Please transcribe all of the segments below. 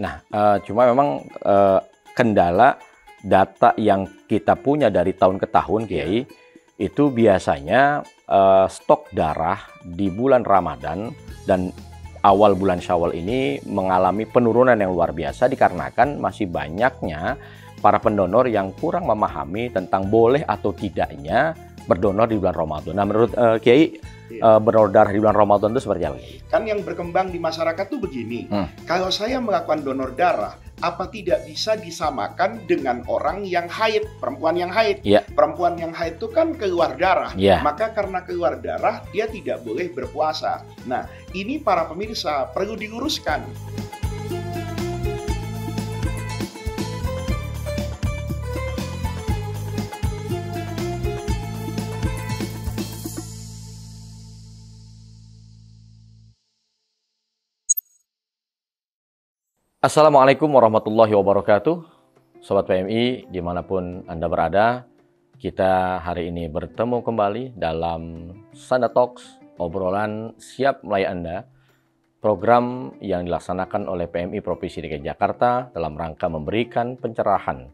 Nah, cuma memang kendala data yang kita punya dari tahun ke tahun, Kiai, itu biasanya stok darah di bulan Ramadan dan awal bulan Syawal ini mengalami penurunan yang luar biasa dikarenakan masih banyaknya para pendonor yang kurang memahami tentang boleh atau tidaknya berdonor di bulan Ramadan. Nah, menurut Kiai, berdonor darah di bulan Ramadan itu seperti apa? Kan yang berkembang di masyarakat tuh begini, kalau saya melakukan donor darah, apa tidak bisa disamakan dengan orang yang haid, perempuan yang haid? Perempuan yang haid itu kan keluar darah, maka karena keluar darah, dia tidak boleh berpuasa. Nah, ini para pemirsa perlu diluruskan. Assalamualaikum warahmatullahi wabarakatuh. Sobat PMI dimanapun Anda berada, kita hari ini bertemu kembali dalam Sanda Talks, obrolan siap melayani Anda, program yang dilaksanakan oleh PMI Provinsi DKI Jakarta dalam rangka memberikan pencerahan,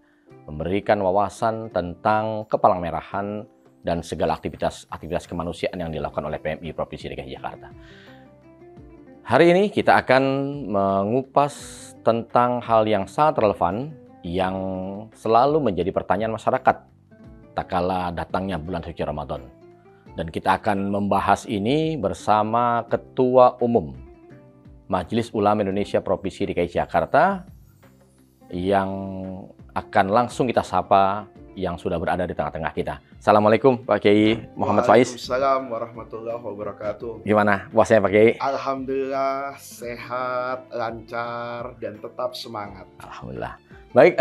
memberikan wawasan tentang kepalang-merahan dan segala aktivitas kemanusiaan yang dilakukan oleh PMI Provinsi DKI Jakarta. Hari ini kita akan mengupas tentang hal yang sangat relevan yang selalu menjadi pertanyaan masyarakat tak kala datangnya bulan suci Ramadan. Dan kita akan membahas ini bersama Ketua Umum Majelis Ulama Indonesia Provinsi DKI Jakarta yang akan langsung kita sapa yang sudah berada di tengah-tengah kita. Assalamualaikum Pak Kiai Muhammad Faiz. Waalaikumsalam warahmatullahi wabarakatuh. Gimana puasanya Pak Kiai? Alhamdulillah sehat, lancar, dan tetap semangat. Alhamdulillah. Baik,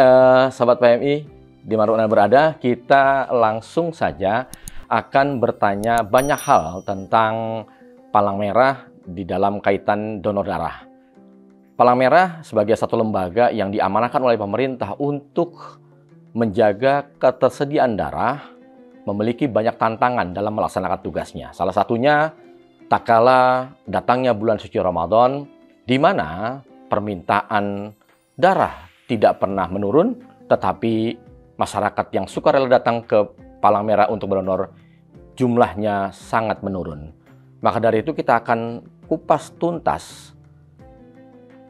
sahabat PMI dimanapun Anda berada, kita langsung saja akan bertanya banyak hal tentang Palang Merah di dalam kaitan donor darah. Palang Merah sebagai satu lembaga yang diamanahkan oleh pemerintah untuk menjaga ketersediaan darah, memiliki banyak tantangan dalam melaksanakan tugasnya. Salah satunya, tak kala datangnya bulan suci Ramadan, di mana permintaan darah tidak pernah menurun, tetapi masyarakat yang sukarela datang ke Palang Merah untuk berdonor, jumlahnya sangat menurun. Maka dari itu kita akan kupas tuntas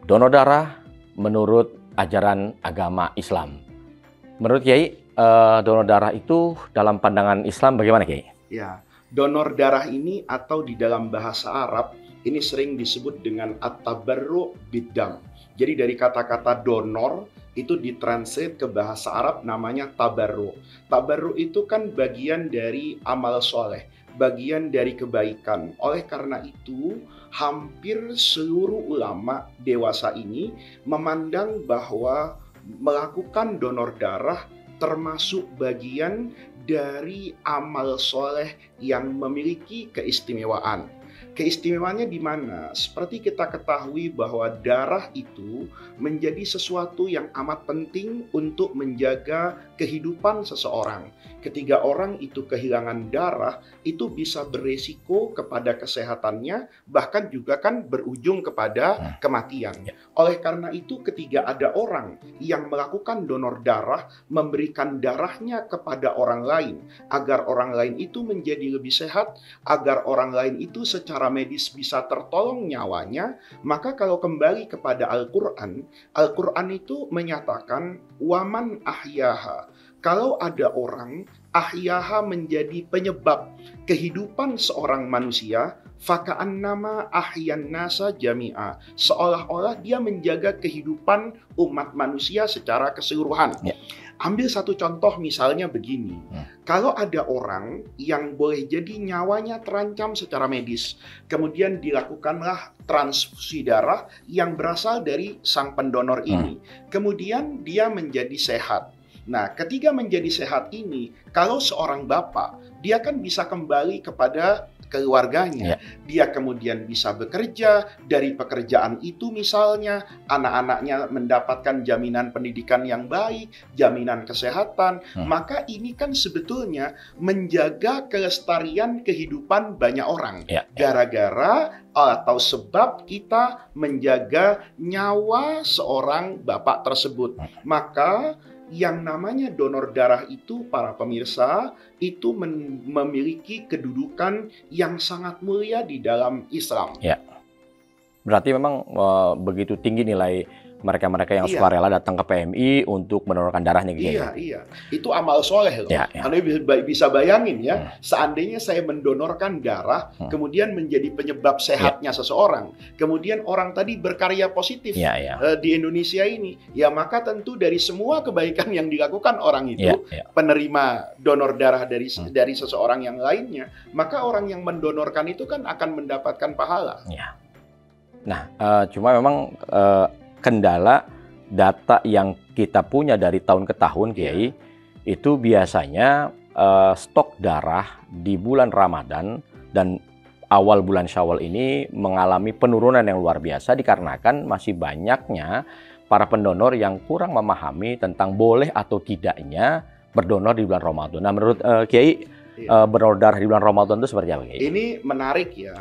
donor darah menurut ajaran agama Islam. Menurut Kiai, donor darah itu dalam pandangan Islam bagaimana Kiai? Ya, donor darah ini atau di dalam bahasa Arab ini sering disebut dengan at-tabarru biddam. Jadi dari kata-kata donor itu ditranslate ke bahasa Arab namanya tabarru. Tabarru itu kan bagian dari amal soleh, bagian dari kebaikan. Oleh karena itu, hampir seluruh ulama dewasa ini memandang bahwa melakukan donor darah termasuk bagian dari amal soleh yang memiliki keistimewaan. Keistimewaannya di mana? Seperti kita ketahui bahwa darah itu menjadi sesuatu yang amat penting untuk menjaga kehidupan seseorang. Ketika orang itu kehilangan darah, itu bisa beresiko kepada kesehatannya, bahkan juga kan berujung kepada kematian. Oleh karena itu, ketika ada orang yang melakukan donor darah, memberikan darahnya kepada orang lain, agar orang lain itu menjadi lebih sehat, agar orang lain itu secara medis bisa tertolong nyawanya, maka kalau kembali kepada Al-Quran, Al-Quran itu menyatakan waman ahyaha. Kalau ada orang ahyaha menjadi penyebab kehidupan seorang manusia, faka'annama ahyan nasa jami'a. Seolah-olah dia menjaga kehidupan umat manusia secara keseluruhan. Ambil satu contoh misalnya begini. Kalau ada orang yang boleh jadi nyawanya terancam secara medis, kemudian dilakukanlah transfusi darah yang berasal dari sang pendonor ini. Kemudian dia menjadi sehat. Nah, ketika menjadi sehat ini, kalau seorang bapak, dia kan bisa kembali kepada keluarganya. Dia kemudian bisa bekerja, dari pekerjaan itu misalnya anak-anaknya mendapatkan jaminan pendidikan yang baik, jaminan kesehatan, maka ini kan sebetulnya menjaga kelestarian kehidupan banyak orang. Gara-gara atau sebab kita menjaga nyawa seorang bapak tersebut. Maka yang namanya donor darah itu, para pemirsa, itu memiliki kedudukan yang sangat mulia di dalam Islam. Berarti memang begitu tinggi nilai mereka-mereka yang sukarela datang ke PMI untuk mendonorkan darahnya gitu. Iya. Itu amal soleh loh. Anda bisa bayangin ya, seandainya saya mendonorkan darah, kemudian menjadi penyebab sehatnya seseorang, kemudian orang tadi berkarya positif di Indonesia ini, ya maka tentu dari semua kebaikan yang dilakukan orang itu, penerima donor darah dari seseorang yang lainnya, maka orang yang mendonorkan itu kan akan mendapatkan pahala. Nah, cuma memang kendala data yang kita punya dari tahun ke tahun, Kiai, itu biasanya stok darah di bulan Ramadan dan awal bulan Syawal ini mengalami penurunan yang luar biasa dikarenakan masih banyaknya para pendonor yang kurang memahami tentang boleh atau tidaknya berdonor di bulan Ramadan. Nah, menurut Kiai, berdonor darah di bulan Ramadan itu seperti apa, Kiai? Ini menarik ya.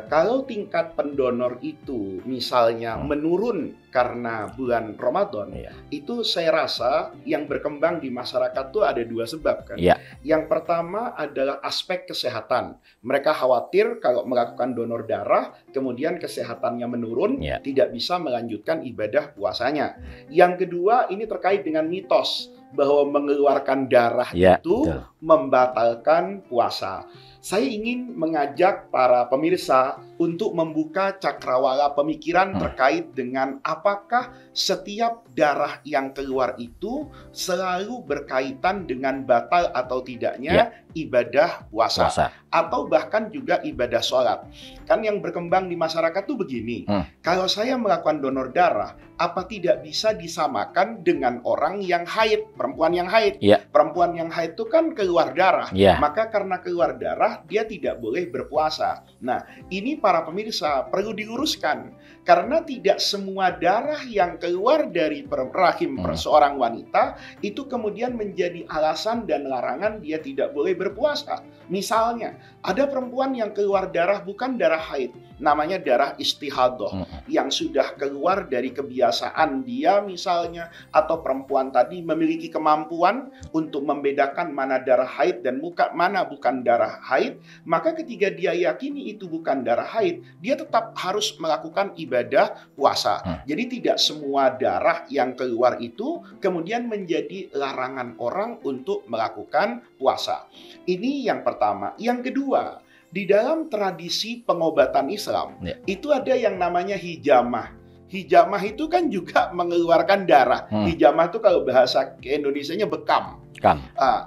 Kalau tingkat pendonor itu misalnya menurun karena bulan Ramadan, itu saya rasa yang berkembang di masyarakat itu ada dua sebab kan. Yang pertama adalah aspek kesehatan. Mereka khawatir kalau melakukan donor darah, kemudian kesehatannya menurun, tidak bisa melanjutkan ibadah puasanya. Yang kedua, ini terkait dengan mitos bahwa mengeluarkan darah itu membatalkan puasa. Saya ingin mengajak para pemirsa untuk membuka cakrawala pemikiran terkait dengan apakah setiap darah yang keluar itu selalu berkaitan dengan batal atau tidaknya ibadah puasa. Atau bahkan juga ibadah sholat. Kan yang berkembang di masyarakat tuh begini, kalau saya melakukan donor darah, apa tidak bisa disamakan dengan orang yang haid, perempuan yang haid? Perempuan yang haid itu kan keluar darah, maka karena keluar darah, dia tidak boleh berpuasa. Nah, ini para pemirsa perlu diluruskan, karena tidak semua darah yang keluar dari rahim seorang wanita itu kemudian menjadi alasan dan larangan dia tidak boleh berpuasa. Misalnya, ada perempuan yang keluar darah bukan darah haid, namanya darah istihadah, yang sudah keluar dari kebiasaan dia misalnya, atau perempuan tadi memiliki kemampuan untuk membedakan mana darah haid dan mana bukan darah haid, maka ketika dia yakini itu bukan darah haid, dia tetap harus melakukan ibadah puasa. Jadi tidak semua darah yang keluar itu kemudian menjadi larangan orang untuk melakukan puasa. Ini yang pertama. Yang kedua, di dalam tradisi pengobatan Islam, itu ada yang namanya hijamah. Hijamah itu kan juga mengeluarkan darah. Hijamah itu kalau bahasa Indonesianya bekam.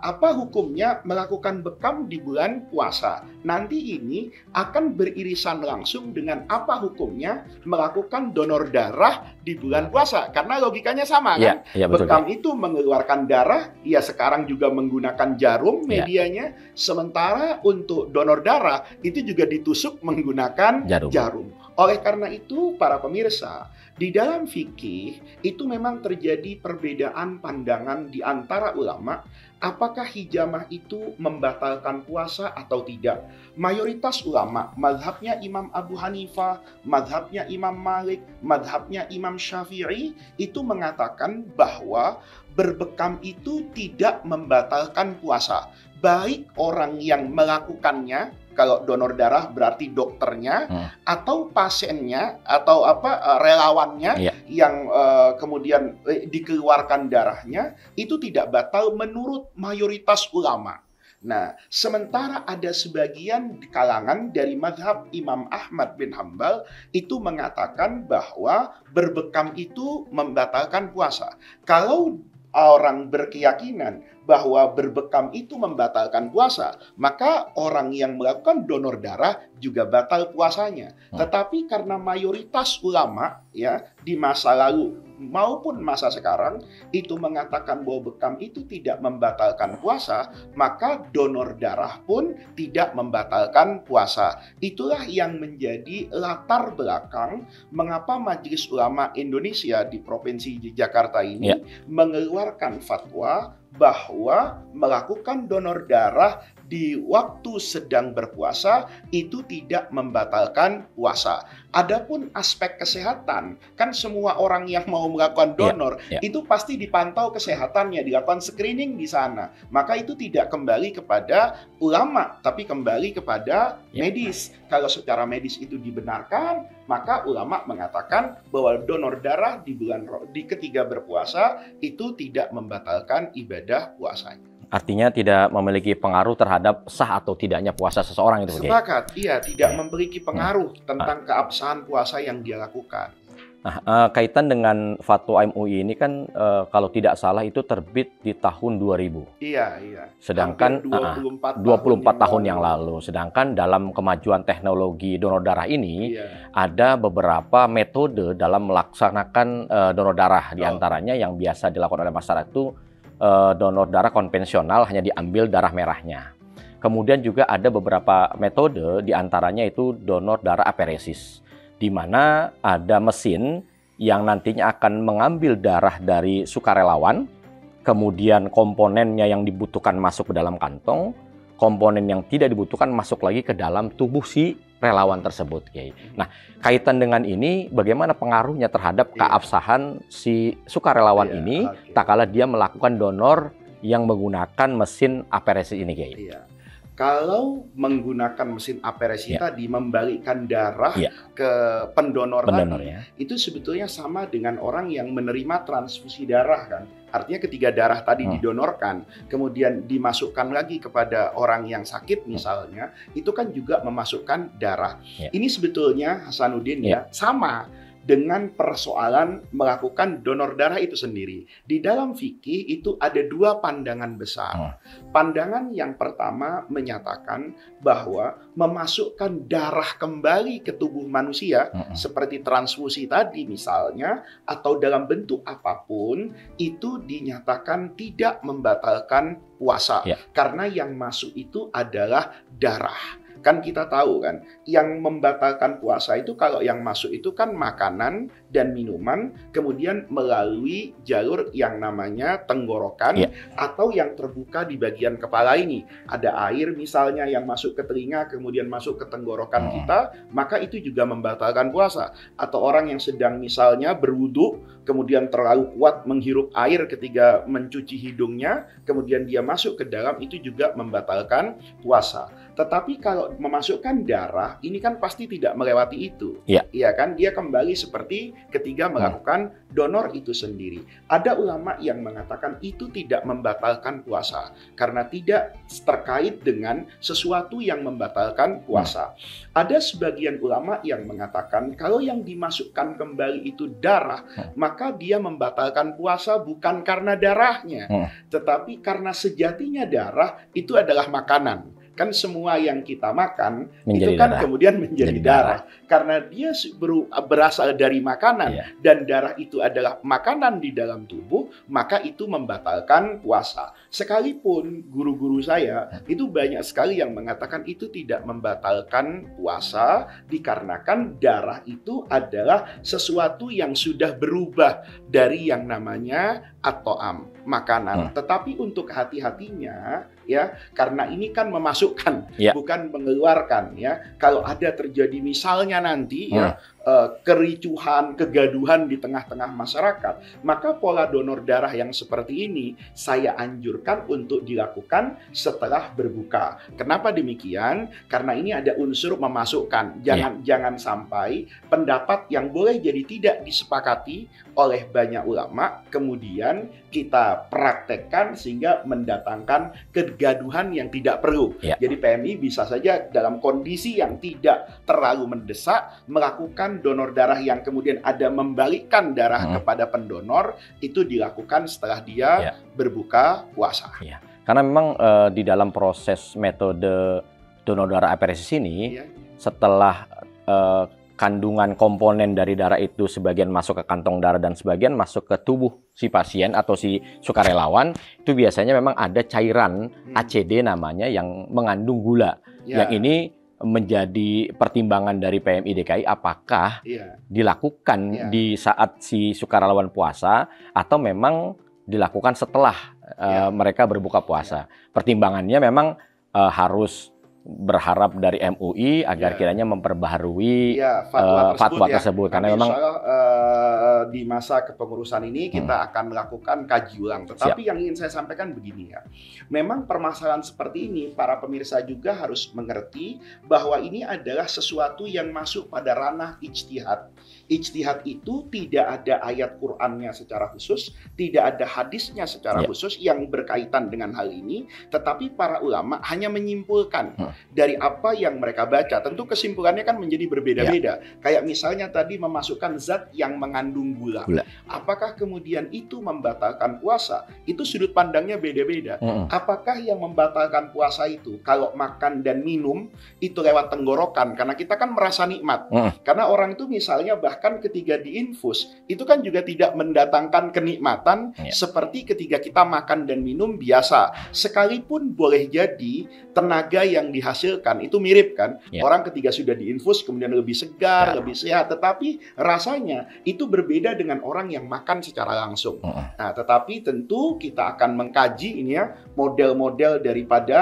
Apa hukumnya melakukan bekam di bulan puasa? Nanti ini akan beririsan langsung dengan apa hukumnya melakukan donor darah di bulan puasa. Karena logikanya sama kan? Bekam itu mengeluarkan darah, ya sekarang juga menggunakan jarum medianya. Sementara untuk donor darah itu juga ditusuk menggunakan jarum. Oleh karena itu, para pemirsa, di dalam fikih itu memang terjadi perbedaan pandangan di antara ulama, apakah hijamah itu membatalkan puasa atau tidak. Mayoritas ulama, mazhabnya Imam Abu Hanifah, mazhabnya Imam Malik, mazhabnya Imam Syafi'i, itu mengatakan bahwa berbekam itu tidak membatalkan puasa. Baik orang yang melakukannya, kalau donor darah berarti dokternya, atau pasiennya, atau relawannya yang kemudian dikeluarkan darahnya, itu tidak batal menurut mayoritas ulama. Nah, sementara ada sebagian kalangan dari mazhab Imam Ahmad bin Hambal itu mengatakan bahwa berbekam itu membatalkan puasa. Kalau orang berkeyakinan bahwa berbekam itu membatalkan puasa, maka orang yang melakukan donor darah juga batal puasanya. Tetapi karena mayoritas ulama ya di masa lalu maupun masa sekarang itu mengatakan bahwa bekam itu tidak membatalkan puasa, maka donor darah pun tidak membatalkan puasa. Itulah yang menjadi latar belakang mengapa Majelis Ulama Indonesia di Provinsi Jakarta ini mengeluarkan fatwa bahwa melakukan donor darah di waktu sedang berpuasa itu tidak membatalkan puasa. Adapun aspek kesehatan, kan semua orang yang mau melakukan donor itu pasti dipantau kesehatannya, dilakukan screening di sana. Maka itu tidak kembali kepada ulama, tapi kembali kepada medis. Kalau secara medis itu dibenarkan, maka ulama mengatakan bahwa donor darah di ketiga berpuasa itu tidak membatalkan ibadah puasanya. Artinya tidak memiliki pengaruh terhadap sah atau tidaknya puasa seseorang itu. Sepakat, iya, tidak memiliki pengaruh tentang keabsahan puasa yang dia lakukan. Nah, kaitan dengan fatwa MUI ini kan kalau tidak salah itu terbit di tahun 2000. Iya. Sedangkan 24 tahun yang lalu. Sedangkan dalam kemajuan teknologi donor darah ini ada beberapa metode dalam melaksanakan donor darah. Di antaranya yang biasa dilakukan oleh masyarakat itu donor darah konvensional, hanya diambil darah merahnya. Kemudian juga ada beberapa metode, diantaranya itu donor darah aferesis, di mana ada mesin yang nantinya akan mengambil darah dari sukarelawan, kemudian komponennya yang dibutuhkan masuk ke dalam kantong, komponen yang tidak dibutuhkan masuk lagi ke dalam tubuh si relawan tersebut, Kiai. Nah, kaitan dengan ini, bagaimana pengaruhnya terhadap keabsahan si sukarelawan ini, tak kala dia melakukan donor yang menggunakan mesin aferesis ini, Kiai? Kalau menggunakan mesin aferesis tadi, membalikkan darah ke pendonor tadi, itu sebetulnya sama dengan orang yang menerima transfusi darah kan. Artinya ketika darah tadi didonorkan, kemudian dimasukkan lagi kepada orang yang sakit misalnya, itu kan juga memasukkan darah. Ini sebetulnya Hasanuddin sama dengan persoalan melakukan donor darah itu sendiri. Di dalam fikih itu ada dua pandangan besar. Pandangan yang pertama menyatakan bahwa memasukkan darah kembali ke tubuh manusia, seperti transfusi tadi misalnya, atau dalam bentuk apapun, itu dinyatakan tidak membatalkan puasa. Karena yang masuk itu adalah darah. Kan kita tahu kan, yang membatalkan puasa itu kalau yang masuk itu kan makanan dan minuman, kemudian melalui jalur yang namanya tenggorokan atau yang terbuka di bagian kepala ini. Ada air misalnya yang masuk ke telinga, kemudian masuk ke tenggorokan kita, maka itu juga membatalkan puasa. Atau orang yang sedang misalnya berwudu, kemudian terlalu kuat menghirup air ketika mencuci hidungnya, kemudian dia masuk ke dalam, itu juga membatalkan puasa. Tetapi kalau memasukkan darah, ini kan pasti tidak melewati itu. Iya kan? Dia kembali seperti ketika melakukan donor itu sendiri. Ada ulama yang mengatakan itu tidak membatalkan puasa. Karena tidak terkait dengan sesuatu yang membatalkan puasa. Ada sebagian ulama yang mengatakan kalau yang dimasukkan kembali itu darah, maka dia membatalkan puasa bukan karena darahnya. Tetapi karena sejatinya darah itu adalah makanan. Kan semua yang kita makan menjadi itu kan darah. Kemudian menjadi darah. Karena dia berasal dari makanan dan darah itu adalah makanan di dalam tubuh, maka itu membatalkan puasa. Sekalipun guru-guru saya itu banyak sekali yang mengatakan itu tidak membatalkan puasa dikarenakan darah itu adalah sesuatu yang sudah berubah dari yang namanya at-ta'am, makanan. Tetapi untuk hati-hatinya karena ini kan memasukkan, bukan mengeluarkan Kalau ada terjadi misalnya nanti kericuhan, kegaduhan di tengah-tengah masyarakat, maka pola donor darah yang seperti ini saya anjurkan untuk dilakukan setelah berbuka. Kenapa demikian? Karena ini ada unsur memasukkan. Jangan sampai pendapat yang boleh jadi tidak disepakati oleh banyak ulama kemudian kita praktekkan sehingga mendatangkan kegaduhan yang tidak perlu. Jadi PMI bisa saja dalam kondisi yang tidak terlalu mendesak melakukan donor darah yang kemudian ada membalikkan darah kepada pendonor, itu dilakukan setelah dia berbuka puasa. Karena memang di dalam proses metode donor darah aferesis ini, setelah kandungan komponen dari darah itu sebagian masuk ke kantong darah dan sebagian masuk ke tubuh si pasien atau si sukarelawan, itu biasanya memang ada cairan ACD namanya yang mengandung gula. Yang ini menjadi pertimbangan dari PMI DKI apakah dilakukan di saat si sukarelawan puasa atau memang dilakukan setelah mereka berbuka puasa. Pertimbangannya memang harus berharap dari MUI agar kiranya memperbaharui fatwa tersebut. Karena memang di masa kepengurusan ini kita akan melakukan kaji ulang. Tetapi yang ingin saya sampaikan begini ya, memang permasalahan seperti ini para pemirsa juga harus mengerti bahwa ini adalah sesuatu yang masuk pada ranah ijtihad. Ijtihad itu tidak ada ayat Qur'annya secara khusus, tidak ada hadisnya secara khusus yang berkaitan dengan hal ini, tetapi para ulama hanya menyimpulkan dari apa yang mereka baca. Tentu kesimpulannya kan menjadi berbeda-beda. Kayak misalnya tadi memasukkan zat yang mengandung gula. Apakah kemudian itu membatalkan puasa? Itu sudut pandangnya beda-beda. Apakah yang membatalkan puasa itu kalau makan dan minum itu lewat tenggorokan? Karena kita kan merasa nikmat. Karena orang itu misalnya bahkan ketika diinfus itu kan juga tidak mendatangkan kenikmatan seperti ketika kita makan dan minum biasa. Sekalipun boleh jadi tenaga yang dihasilkan itu mirip kan. Orang ketika sudah diinfus kemudian lebih segar, lebih sehat, tetapi rasanya itu berbeda dengan orang yang makan secara langsung. Nah, tetapi tentu kita akan mengkaji ini ya model-model daripada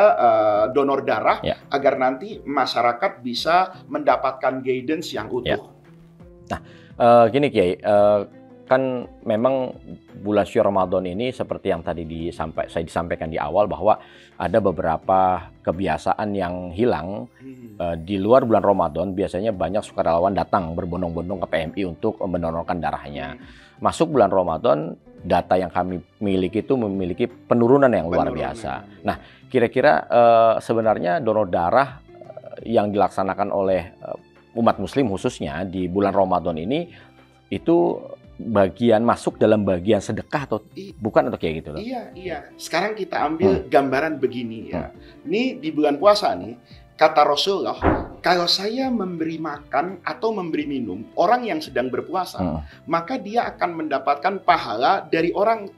donor darah agar nanti masyarakat bisa mendapatkan guidance yang utuh. Nah, gini Kiai, kan memang bulan suci Ramadan ini seperti yang tadi saya disampaikan di awal bahwa ada beberapa kebiasaan yang hilang. Di luar bulan Ramadan biasanya banyak sukarelawan datang berbondong-bondong ke PMI untuk mendonorkan darahnya. Masuk bulan Ramadan, data yang kami miliki itu memiliki penurunan yang luar biasa. Nah, kira-kira sebenarnya donor darah yang dilaksanakan oleh umat muslim khususnya di bulan Ramadan ini itu bagian masuk dalam bagian sedekah atau bukan atau kayak gitu loh? Iya. Sekarang kita ambil gambaran begini ya. Ini di bulan puasa nih, kata Rasulullah, kalau saya memberi makan atau memberi minum orang yang sedang berpuasa, maka dia akan mendapatkan pahala dari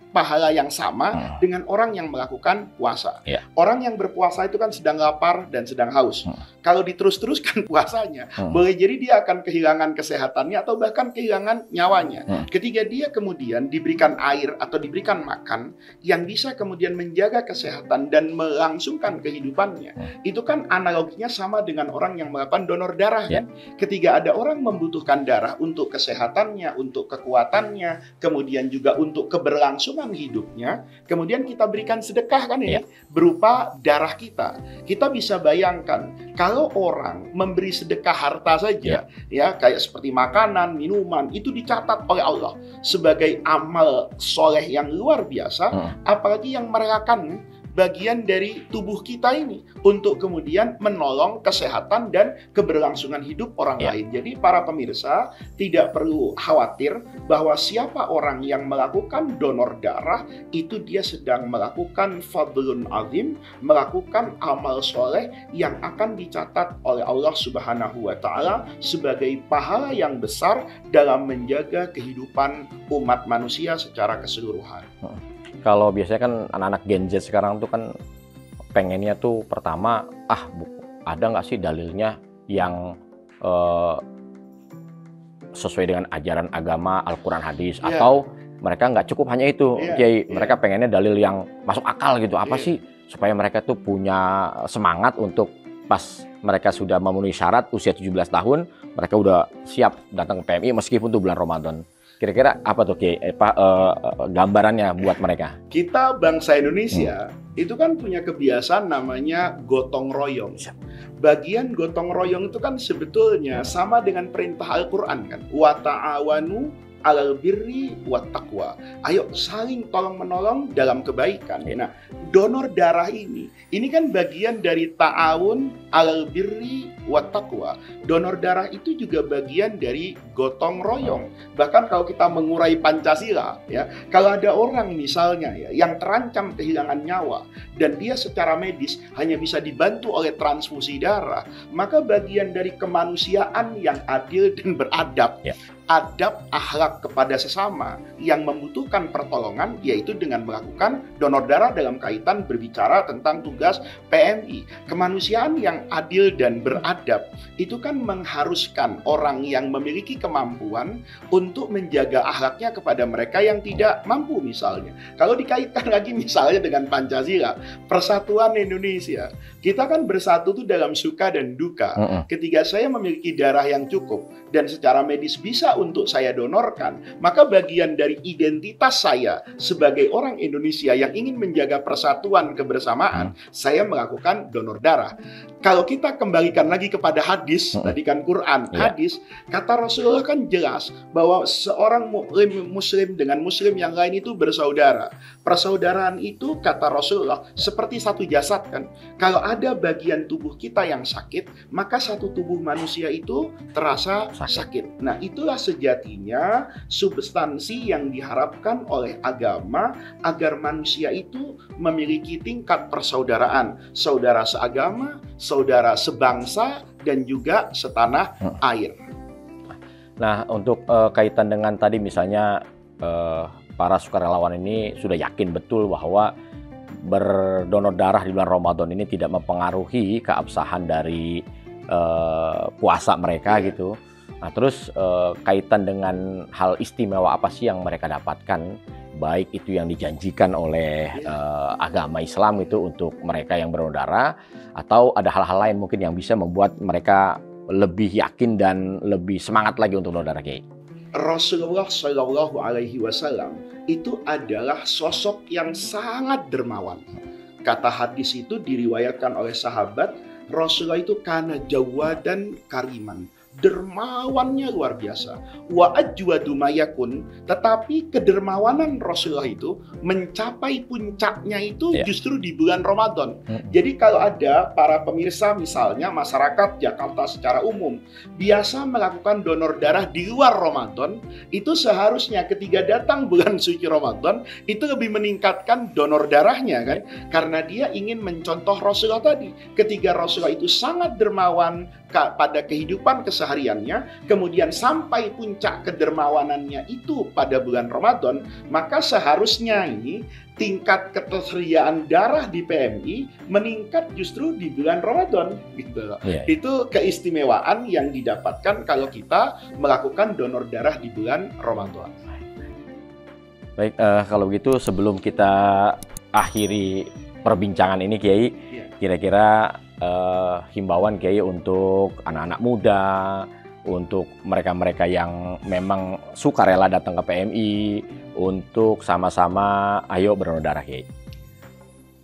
pahala yang sama dengan orang yang melakukan puasa. Orang yang berpuasa itu kan sedang lapar dan sedang haus. Kalau diterus-teruskan puasanya, boleh jadi dia akan kehilangan kesehatannya atau bahkan kehilangan nyawanya. Ketika dia kemudian diberikan air atau diberikan makan yang bisa kemudian menjaga kesehatan dan melangsungkan kehidupannya, itu kan analoginya sama dengan orang yang melakukan donor darah kan. Ketika ada orang membutuhkan darah untuk kesehatannya, untuk kekuatannya, kemudian juga untuk keberlangsungan hidupnya, kemudian kita berikan sedekah kan ini berupa darah kita. Kita bisa bayangkan kalau orang memberi sedekah harta saja ya kayak seperti makanan, minuman itu dicatat oleh Allah sebagai amal soleh yang luar biasa, apalagi yang merelakan bagian dari tubuh kita ini untuk kemudian menolong kesehatan dan keberlangsungan hidup orang lain. Jadi para pemirsa tidak perlu khawatir bahwa siapa orang yang melakukan donor darah itu dia sedang melakukan fadlun azim, melakukan amal soleh yang akan dicatat oleh Allah Subhanahu wa Ta'ala sebagai pahala yang besar dalam menjaga kehidupan umat manusia secara keseluruhan. Kalau biasanya kan anak-anak Gen Z sekarang tuh kan pengennya tuh pertama, ada nggak sih dalilnya yang sesuai dengan ajaran agama Al-Quran hadis, atau mereka nggak cukup hanya itu, Kiai, mereka pengennya dalil yang masuk akal gitu, apa sih supaya mereka tuh punya semangat untuk pas mereka sudah memenuhi syarat usia 17 tahun, mereka udah siap datang ke PMI meskipun tuh bulan Ramadan. Kira-kira apa tuh gambarannya buat mereka? Kita bangsa Indonesia itu kan punya kebiasaan namanya gotong royong. Bagian gotong royong itu kan sebetulnya sama dengan perintah Al-Quran kan. Wa ta'awanu 'alal birri wat taqwa. Ayo saling tolong menolong dalam kebaikan. Nah, donor darah ini kan bagian dari ta'awun 'alal birri wat taqwa. Donor darah itu juga bagian dari gotong royong. Bahkan kalau kita mengurai Pancasila, ya, kalau ada orang misalnya ya yang terancam kehilangan nyawa dan dia secara medis hanya bisa dibantu oleh transfusi darah, maka bagian dari kemanusiaan yang adil dan beradab, Ya. adab akhlak kepada sesama yang membutuhkan pertolongan, yaitu dengan melakukan donor darah dalam kaitan berbicara tentang tugas PMI. Kemanusiaan yang adil dan beradab itu kan mengharuskan orang yang memiliki kemampuan untuk menjaga akhlaknya kepada mereka yang tidak mampu misalnya. Kalau dikaitkan lagi misalnya dengan Pancasila, Persatuan Indonesia, kita kan bersatu tuh dalam suka dan duka. Ketika saya memiliki darah yang cukup dan secara medis bisa untuk saya donorkan, maka bagian dari identitas saya sebagai orang Indonesia yang ingin menjaga persatuan kebersamaan, saya melakukan donor darah. Kalau kita kembalikan lagi kepada hadis, tadi kan Quran, hadis, kata Rasulullah kan jelas bahwa seorang muslim dengan muslim yang lain itu bersaudara. Persaudaraan itu kata Rasulullah seperti satu jasad kan. Kalau ada bagian tubuh kita yang sakit, maka satu tubuh manusia itu terasa sakit. Nah, itulah sejatinya substansi yang diharapkan oleh agama agar manusia itu memiliki tingkat persaudaraan, saudara seagama, saudara sebangsa, dan juga setanah air. Nah, untuk kaitan dengan tadi misalnya para sukarelawan ini sudah yakin betul bahwa berdonor darah di bulan Ramadan ini tidak mempengaruhi keabsahan dari puasa mereka gitu. Nah, terus kaitan dengan hal istimewa apa sih yang mereka dapatkan, baik itu yang dijanjikan oleh agama Islam itu untuk mereka yang berdonor darah, atau ada hal-hal lain mungkin yang bisa membuat mereka lebih yakin dan lebih semangat lagi untuk donor darah, Kiai? Rasulullah Shallallahu Alaihi Wasallam itu adalah sosok yang sangat dermawan. Kata hadis itu diriwayatkan oleh sahabat, Rasulullah itu kana jawadan kariman, dermawannya luar biasa. Wa ajwadu mayakun, tetapi kedermawanan Rasulullah itu mencapai puncaknya itu justru di bulan Ramadan. Jadi kalau ada para pemirsa misalnya masyarakat Jakarta secara umum biasa melakukan donor darah di luar Ramadan, itu seharusnya ketika datang bulan suci Ramadan itu lebih meningkatkan donor darahnya kan, karena dia ingin mencontoh Rasulullah tadi. Ketika Rasulullah itu sangat dermawan pada kehidupan kesehariannya, kemudian sampai puncak kedermawanannya itu pada bulan Ramadan, maka seharusnya ini tingkat ketersediaan darah di PMI meningkat justru di bulan Ramadan gitu. Itu keistimewaan yang didapatkan kalau kita melakukan donor darah di bulan Ramadan. Baik, kalau begitu sebelum kita akhiri perbincangan ini, Kiai, kira-kira himbauan Kiai untuk anak-anak muda, untuk mereka-mereka yang memang suka rela datang ke PMI untuk sama-sama ayo berdonor darah, Kiai.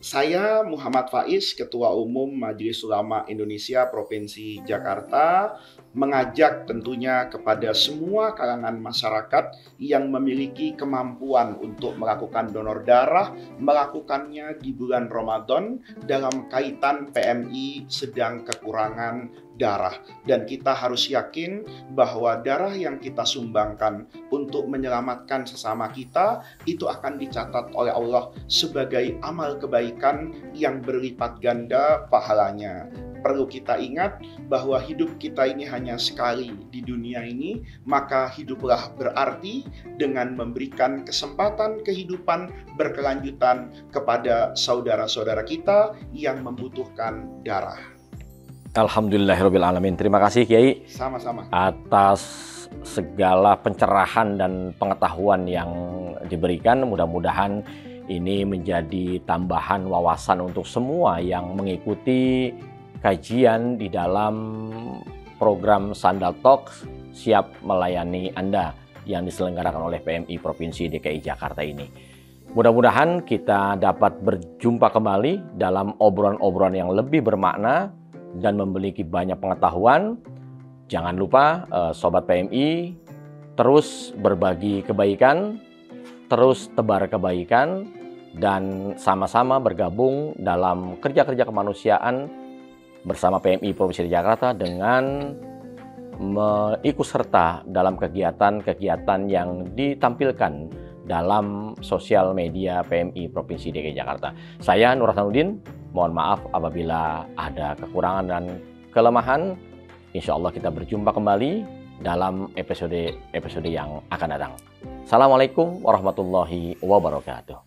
Saya Muhammad Faiz, Ketua Umum Majelis Ulama Indonesia Provinsi Jakarta, mengajak tentunya kepada semua kalangan masyarakat yang memiliki kemampuan untuk melakukan donor darah, melakukannya di bulan Ramadan dalam kaitan PMI sedang kekurangan darah. Dan kita harus yakin bahwa darah yang kita sumbangkan untuk menyelamatkan sesama kita itu akan dicatat oleh Allah sebagai amal kebaikan yang berlipat ganda pahalanya. Perlu kita ingat bahwa hidup kita ini hanya sekali di dunia ini, maka hiduplah berarti dengan memberikan kesempatan kehidupan berkelanjutan kepada saudara-saudara kita yang membutuhkan darah. Alhamdulillahirrabbilalamin. Terima kasih, Kiai. Sama-sama. Atas segala pencerahan dan pengetahuan yang diberikan, mudah-mudahan ini menjadi tambahan wawasan untuk semua yang mengikuti kajian di dalam program Sandal Talks siap melayani Anda yang diselenggarakan oleh PMI Provinsi DKI Jakarta ini. Mudah-mudahan kita dapat berjumpa kembali dalam obrolan-obrolan yang lebih bermakna dan memiliki banyak pengetahuan. Jangan lupa Sobat PMI terus berbagi kebaikan, terus tebar kebaikan, dan sama-sama bergabung dalam kerja-kerja kemanusiaan bersama PMI Provinsi DKI Jakarta dengan mengikut serta dalam kegiatan-kegiatan yang ditampilkan dalam sosial media PMI Provinsi DKI Jakarta. Saya Nur Hasanuddin, mohon maaf apabila ada kekurangan dan kelemahan. Insya Allah kita berjumpa kembali dalam episode yang akan datang. Assalamualaikum warahmatullahi wabarakatuh.